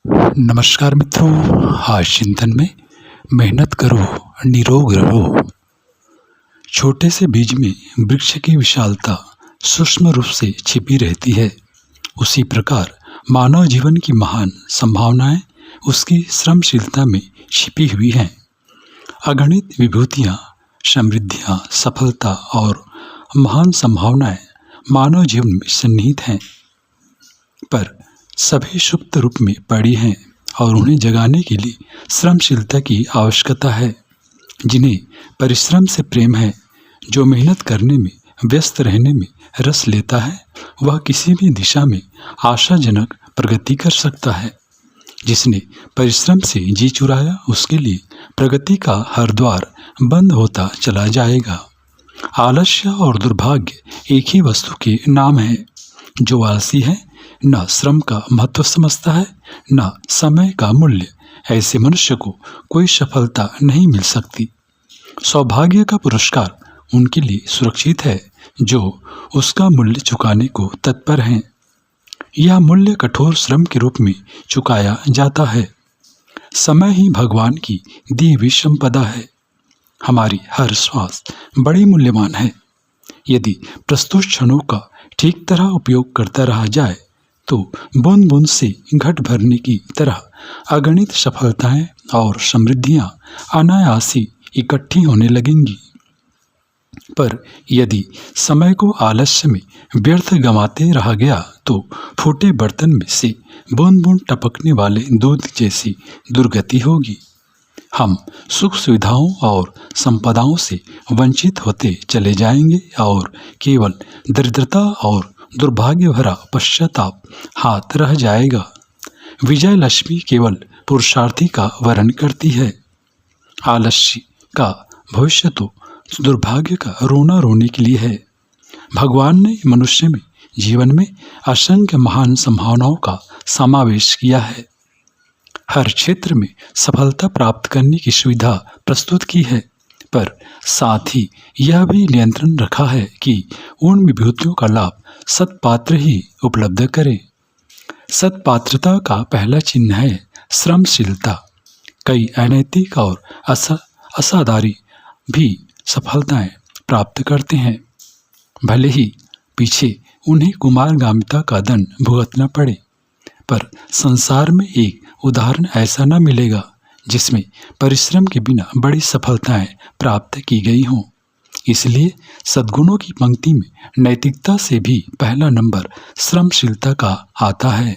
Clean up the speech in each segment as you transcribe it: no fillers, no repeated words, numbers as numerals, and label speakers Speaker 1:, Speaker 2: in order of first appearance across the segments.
Speaker 1: नमस्कार मित्रों, आज चिंतन में मेहनत करो, निरोग रहो। छोटे से बीज में वृक्ष की विशालता सूक्ष्म रूप से छिपी रहती है। उसी प्रकार मानव जीवन की महान संभावनाएं उसकी श्रमशीलता में छिपी हुई हैं। अगणित विभूतियां, समृद्धियां, सफलता और महान संभावनाएं मानव जीवन में सन्निहित हैं, पर सभी सुप्त रूप में पड़ी हैं और उन्हें जगाने के लिए श्रमशीलता की आवश्यकता है। जिन्हें परिश्रम से प्रेम है, जो मेहनत करने में, व्यस्त रहने में रस लेता है, वह किसी भी दिशा में आशाजनक प्रगति कर सकता है। जिसने परिश्रम से जी चुराया, उसके लिए प्रगति का हर द्वार बंद होता चला जाएगा। आलस्य और दुर्भाग्य एक ही वस्तु के नाम है। जो आलसी है, न श्रम का महत्व समझता है, न समय का मूल्य। ऐसे मनुष्य को कोई सफलता नहीं मिल सकती। सौभाग्य का पुरस्कार उनके लिए सुरक्षित है जो उसका मूल्य चुकाने को तत्पर हैं। यह मूल्य कठोर श्रम के रूप में चुकाया जाता है। समय ही भगवान की दी हुई संपदा है। हमारी हर श्वास बड़ी मूल्यवान है। यदि प्रस्तुत क्षणों का ठीक तरह उपयोग करता रहा जाए तो बूंद बूंद से घट भरने की तरह अगणित सफलताएं और समृद्धियां अनायास ही इकट्ठी होने लगेंगी। पर यदि समय को आलस्य में व्यर्थ गंवाते रहा गया तो फूटे बर्तन में से बूंद बूंद टपकने वाले दूध जैसी दुर्गति होगी। हम सुख सुविधाओं और संपदाओं से वंचित होते चले जाएंगे और केवल दरिद्रता और दुर्भाग्य भरा पश्चाताप हाथ रह जाएगा। विजय लक्ष्मी केवल पुरुषार्थी का वर्ण करती है। आलस्य का भविष्य तो दुर्भाग्य का रोना रोने के लिए है। भगवान ने मनुष्य में जीवन में असंख्य महान संभावनाओं का समावेश किया है। हर क्षेत्र में सफलता प्राप्त करने की सुविधा प्रस्तुत की है, पर साथ ही यह भी नियंत्रण रखा है कि उन विभूतियों का लाभ सत्पात्र ही उपलब्ध करें। सत्पात्रता का पहला चिन्ह है श्रमशीलता। कई अनैतिक और असाधारी भी सफलताएं प्राप्त करते हैं, भले ही पीछे उन्हें कुमारगामिता का दंड भुगतना पड़े। पर संसार में एक उदाहरण ऐसा न मिलेगा जिसमें परिश्रम के बिना बड़ी सफलताएं प्राप्त की गई हों। इसलिए सद्गुणों की पंक्ति में नैतिकता से भी पहला नंबर श्रमशीलता का आता है।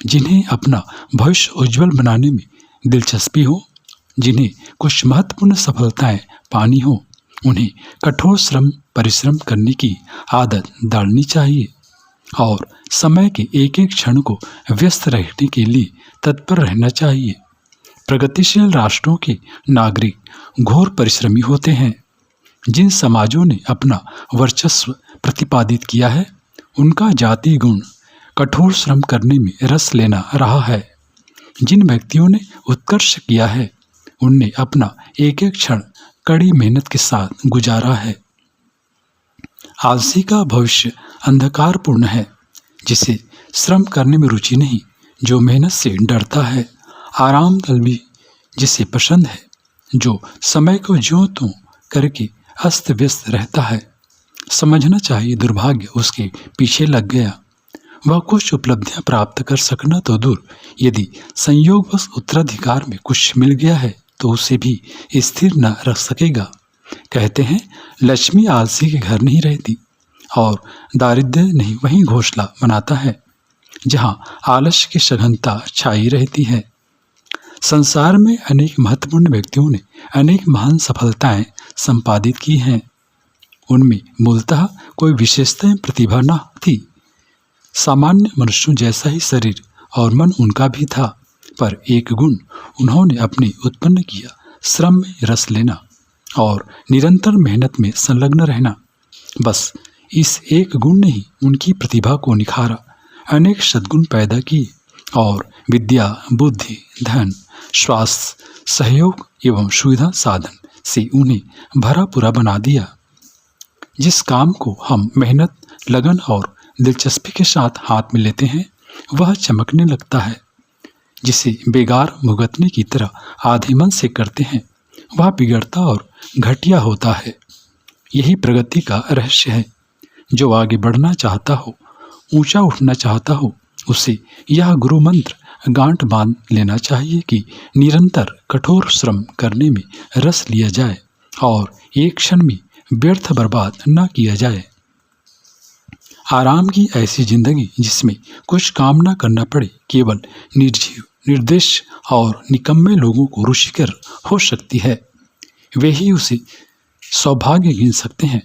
Speaker 1: जिन्हें अपना भविष्य उज्जवल बनाने में दिलचस्पी हो, जिन्हें कुछ महत्वपूर्ण सफलताएं पानी हो, उन्हें कठोर परिश्रम करने की आदत डालनी चाहिए और समय के एक एक क्षण को व्यस्त रहने के लिए तत्पर रहना चाहिए। प्रगतिशील राष्ट्रों के नागरिक घोर परिश्रमी होते हैं। जिन समाजों ने अपना वर्चस्व प्रतिपादित किया है, उनका जाति गुण कठोर श्रम करने में रस लेना रहा है। जिन व्यक्तियों ने उत्कर्ष किया है, उनने अपना एक एक क्षण कड़ी मेहनत के साथ गुजारा है। आलसी का भविष्य अंधकारपूर्ण है। जिसे श्रम करने में रुचि नहीं, जो मेहनत से डरता है। आराम तलबी जिसे पसंद है, जो समय को ज्यों त्यों करके अस्त व्यस्त रहता है। समझना चाहिए दुर्भाग्य उसके पीछे लग गया। वह कुछ उपलब्धियां प्राप्त कर सकना तो दूर, यदि संयोगवश उत्तराधिकार में कुछ मिल गया है तो उसे भी स्थिर न रख सकेगा। कहते हैं लक्ष्मी आलसी के घर नहीं रहती और दारिद्र्य नहीं वहीं घोंसला बनाता है जहां आलस्य की सघनता छाई रहती है। संसार में अनेक महत्वपूर्ण व्यक्तियों ने अनेक महान सफलताएं संपादित की हैं। उनमें मूलतः कोई विशेषता प्रतिभा न थी। सामान्य मनुष्यों जैसा ही शरीर और मन उनका भी था, पर एक गुण उन्होंने अपने उत्पन्न किया, श्रम में रस लेना और निरंतर मेहनत में संलग्न रहना। बस इस एक गुण ने ही उनकी प्रतिभा को निखारा, अनेक सद्गुण पैदा किए और विद्या, बुद्धि, धन, स्वास्थ्य, सहयोग एवं सुविधा साधन से उन्हें भरा पूरा बना दिया। जिस काम को हम मेहनत, लगन और दिलचस्पी के साथ हाथ में लेते हैं, वह चमकने लगता है। जिसे बेगार भुगतने की तरह आधे मन से करते हैं वह बिगड़ता और घटिया होता है। यही प्रगति का रहस्य है। जो आगे बढ़ना चाहता हो, ऊंचा उठना चाहता हो, उसे यह गुरु मंत्र गांठ बांध लेना चाहिए कि निरंतर कठोर श्रम करने में रस लिया जाए और एक क्षण में व्यर्थ बर्बाद न किया जाए। आराम की ऐसी जिंदगी जिसमें कुछ काम न करना पड़े केवल निर्जीव, निर्देश और निकम्मे लोगों को रुचिकर हो सकती है। वे ही उसे सौभाग्य गिन सकते हैं।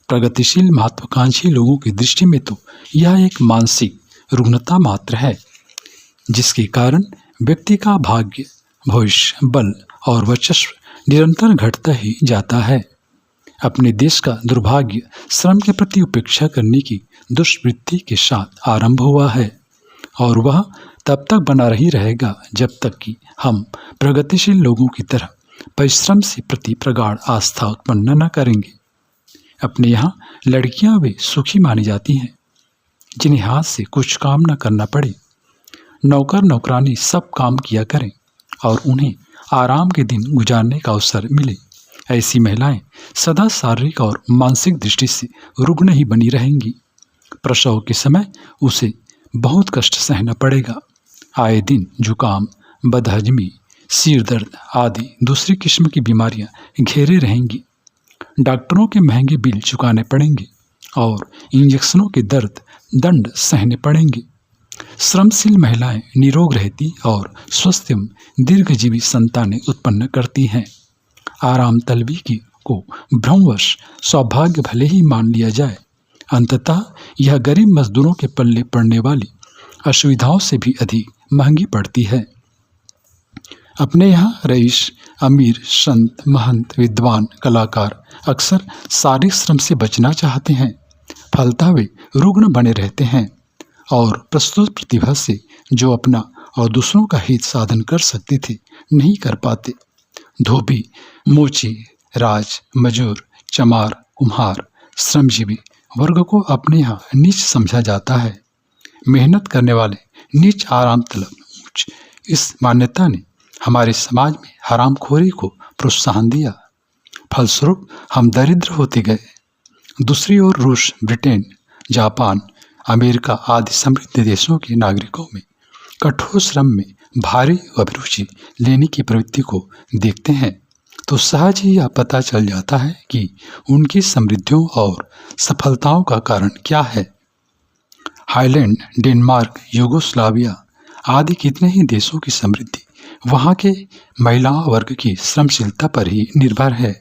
Speaker 1: प्रगतिशील महत्वाकांक्षी लोगों की दृष्टि में तो यह एक मानसिक रुग्णता मात्र है, जिसके कारण व्यक्ति का भाग्य, भविष्य, बल और वर्चस्व निरंतर घटता ही जाता है। अपने देश का दुर्भाग्य श्रम के प्रति उपेक्षा करने की दुष्वृत्ति के साथ आरंभ हुआ है और वह तब तक बना ही रहेगा जब तक कि हम प्रगतिशील लोगों की तरह परिश्रम से प्रति प्रगाढ़ आस्था उत्पन्न न करेंगे। अपने यहाँ लड़कियां वे सुखी मानी जाती हैं जिन्हें हाथ से कुछ काम न करना पड़े। नौकर नौकरानी सब काम किया करें और उन्हें आराम के दिन गुजारने का अवसर मिले। ऐसी महिलाएं सदा शारीरिक और मानसिक दृष्टि से रुग्ण ही बनी रहेंगी। प्रसव के समय उसे बहुत कष्ट सहना पड़ेगा। आए दिन जुकाम, बदहजमी, सिर दर्द आदि दूसरी किस्म की बीमारियां घेरे रहेंगी। डॉक्टरों के महंगे बिल चुकाने पड़ेंगे और इंजेक्शनों के दंड सहने पड़ेंगे। श्रमशील महिलाएं निरोग रहती और स्वस्थ एवं दीर्घजीवी संतानें उत्पन्न करती हैं। आराम तलबी को भ्रमवश सौभाग्य भले ही मान लिया जाए, अंततः यह गरीब मजदूरों के पल्ले पड़ने वाली असुविधाओं से भी अधिक महंगी पड़ती है। अपने यहाँ रईस, अमीर, संत, महंत, विद्वान, कलाकार अक्सर शारीरिक श्रम से बचना चाहते हैं। फलतः वे रुग्ण बने रहते हैं और प्रस्तुत प्रतिभा से जो अपना और दूसरों का हित साधन कर सकते थे नहीं कर पाते। धोबी, मोची, राज, मजूर, चमार, कुम्हार, श्रमजीवी वर्ग को अपने यहाँ नीच समझा जाता है। मेहनत करने वाले नीच, आराम तलब ऊंच। इस मान्यता ने हमारे समाज में हरामखोरी को प्रोत्साहन दिया। फलस्वरूप हम दरिद्र होते गए। दूसरी ओर रूस, ब्रिटेन, जापान, अमेरिका आदि समृद्ध देशों के नागरिकों में कठोर श्रम में भारी अभिरुचि लेने की प्रवृत्ति को देखते हैं तो सहज ही यह पता चल जाता है कि उनकी समृद्धियों और सफलताओं का कारण क्या है। हाईलैंड, डेनमार्क, युगोस्लाविया आदि कितने ही देशों की समृद्धि वहाँ के महिला वर्ग की श्रमशीलता पर ही निर्भर है।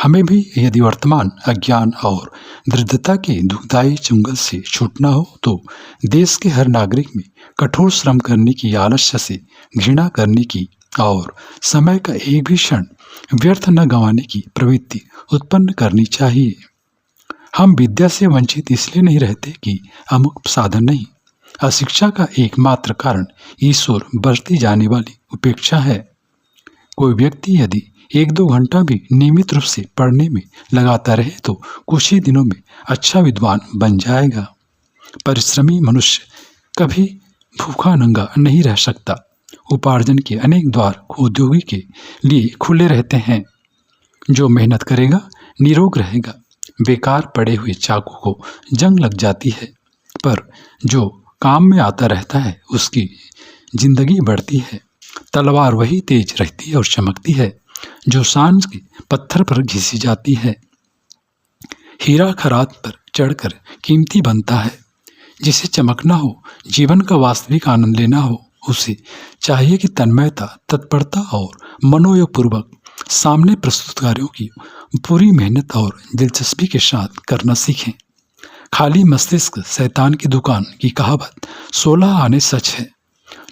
Speaker 1: हमें भी यदि वर्तमान अज्ञान और दरिद्रता के दुखदायी चुंगल से छूटना हो तो देश के हर नागरिक में कठोर श्रम करने की आलस्य से घृणा करने की और समय का एक भी क्षण व्यर्थ न गंवाने की प्रवृत्ति उत्पन्न करनी चाहिए। हम विद्या से वंचित इसलिए नहीं रहते कि अमुक साधन नहीं। अशिक्षा का एकमात्र कारण ईश्वर बरती जाने वाली उपेक्षा है। कोई व्यक्ति यदि 1-2 घंटा भी नियमित रूप से पढ़ने में लगाता रहे तो कुछ ही दिनों में अच्छा विद्वान बन जाएगा। परिश्रमी मनुष्य कभी भूखा नंगा नहीं रह सकता। उपार्जन के अनेक द्वार उद्योगी के लिए खुले रहते हैं। जो मेहनत करेगा निरोग रहेगा। बेकार पड़े हुए चाकू को जंग लग जाती है, पर जो काम में आता रहता है उसकी जिंदगी बढ़ती है। तलवार वही तेज रहती है और चमकती है जो सांझ के पत्थर पर घिसी जाती है। हीरा खरात पर चढ़कर कीमती बनता है। जिसे चमकना हो, जीवन का वास्तविक आनंद लेना हो, उसे चाहिए कि तन्मयता, तत्परता और मनोयोग पूर्वक सामने प्रस्तुत कार्यों की पूरी मेहनत और दिलचस्पी के साथ करना सीखें। खाली मस्तिष्क शैतान की दुकान की कहावत 16 आने सच है।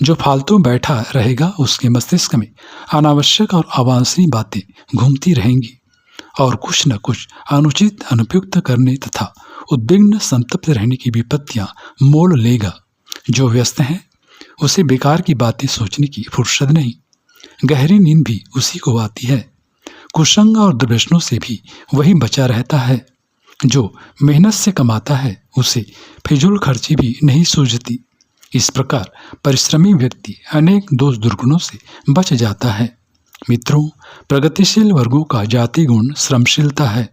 Speaker 1: जो फालतू बैठा रहेगा उसके मस्तिष्क में अनावश्यक और अवांछनीय बातें घूमती रहेंगी और कुछ न कुछ अनुचित, अनुपयुक्त करने तथा उद्विग्न, संतप्त रहने की विपत्तियां मोल लेगा। जो व्यस्त है उसे बेकार की बातें सोचने की फुर्सत नहीं। गहरी नींद भी उसी को आती है। कुसंग और दुर्व्यसनों से भी वही बचा रहता है। जो मेहनत से कमाता है उसे फिजूल खर्ची भी नहीं सूझती। इस प्रकार परिश्रमी व्यक्ति अनेक दोष दुर्गुणों से बच जाता है। मित्रों, प्रगतिशील वर्गों का जाति गुण श्रमशीलता है।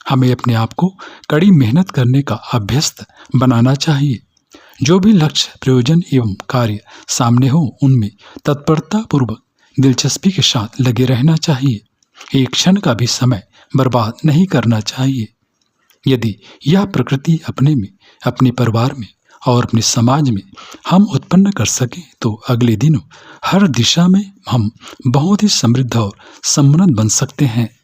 Speaker 1: हमें अपने आप को कड़ी मेहनत करने का अभ्यस्त बनाना चाहिए। जो भी लक्ष्य, प्रयोजन एवं कार्य सामने हो, उनमें तत्परता पूर्वक दिलचस्पी के साथ लगे रहना चाहिए। एक क्षण का भी समय बर्बाद नहीं करना चाहिए। यदि यह प्रकृति अपने में, अपने परिवार में और अपने समाज में हम उत्पन्न कर सकें तो अगले दिनों हर दिशा में हम बहुत ही समृद्ध और समुन्नत बन सकते हैं।